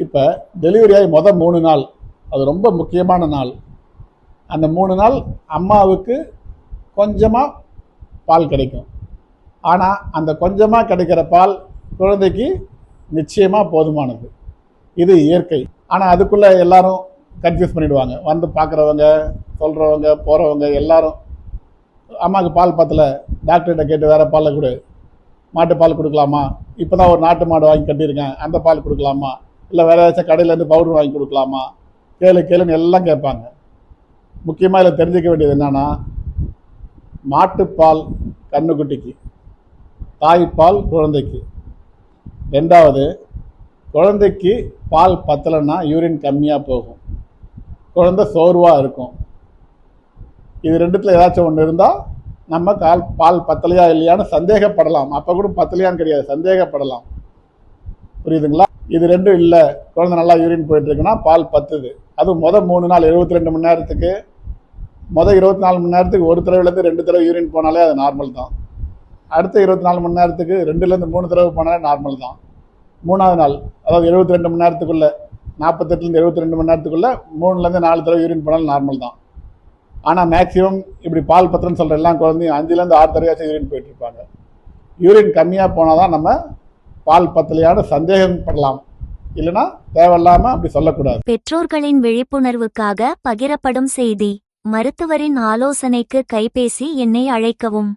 இப்போ டெலிவரி ஆகி 3 நாள், அது ரொம்ப முக்கியமான நாள். அந்த 3 நாள் அம்மாவுக்கு கொஞ்சமாக பால் கிடைக்கும். ஆனால் அந்த கொஞ்சமாக கிடைக்கிற பால் குழந்தைக்கு நிச்சயமாக போதுமானது. இது இயற்கை. ஆனால் அதுக்குள்ளே எல்லாரும் கன்ஃபியூஸ் பண்ணிவிடுவாங்க. வந்து பார்க்குறவங்க, சொல்கிறவங்க, போகிறவங்க எல்லாரும் அம்மாவுக்கு பால் பத்தலை, டாக்டர்கிட்ட கேட்டு வேறு பாலை கொடு, மாட்டுப்பால் கொடுக்கலாமா, இப்போ தான் ஒரு நாட்டு மாடு வாங்கி கட்டியிருக்கேன் அந்த பால் கொடுக்கலாமா, இல்லை வேறு ஏதாச்சும் கடையிலேருந்து பவுடர் வாங்கி கொடுக்கலாமா, கேளுன்னு எல்லாம் கேட்பாங்க. முக்கியமாக இதில் தெரிஞ்சிக்க வேண்டியது என்னென்னா, மாட்டுப்பால் கண்ணுக்குட்டிக்கு, தாய்ப்பால் குழந்தைக்கு. ரெண்டாவது, குழந்தைக்கு பால் பத்தலைன்னா யூரின் கம்மியாக போகும், குழந்தை சோர்வாக இருக்கும். இது ரெண்டுத்தில் ஏதாச்சும் ஒன்று இருந்தால் நம்ம பால் பத்தலையா இல்லையான்னு சந்தேகப்படலாம். அப்போ கூட பத்தலையான்னு கிடையாது, சந்தேகப்படலாம். புரியுதுங்களா? இது ரெண்டும் இல்லை, குழந்தை நல்லா யூரின் போயிட்டுருக்குன்னா பால் பத்துது. அதுவும் 3 நாள் 72 மணி நேரத்துக்கு, 24 மணி நேரத்துக்கு ஒரு தடவைலேருந்து 2 தடவை யூரின் போனாலே அது நார்மல் தான். அடுத்த 24 மணி நேரத்துக்கு 2லேருந்து 3 தடவை போனாலே நார்மல் தான். 3ஆவது நாள், அதாவது 72 மணி நேரத்துக்குள்ளே, 48லேருந்து 72 மணி நேரத்துக்குள்ளே 3லேருந்து 4 தடவை யூரின் போனாலும் நார்மல் தான். ஆனால் மேக்ஸிமம் இப்படி பால் பத்திரம்னு சொல்கிற எல்லாம் குழந்தையும் 5லேருந்து 6 தடவையாச்சும் யூரின் போயிட்டுருப்பாங்க. யூரின் கம்மியாக போனால் தான் நம்ம பால் பத்தலையான சந்தேகப்படலாம், இல்லைன்னா தேவையில்லாமல் அப்படி சொல்லக்கூடாது. பெற்றோர்களின் விழிப்புணர்வுக்காக பகிரப்படும் செய்தி. மருத்துவரின் ஆலோசனைக்கு கைபேசி எண்ணை அழைக்கவும்.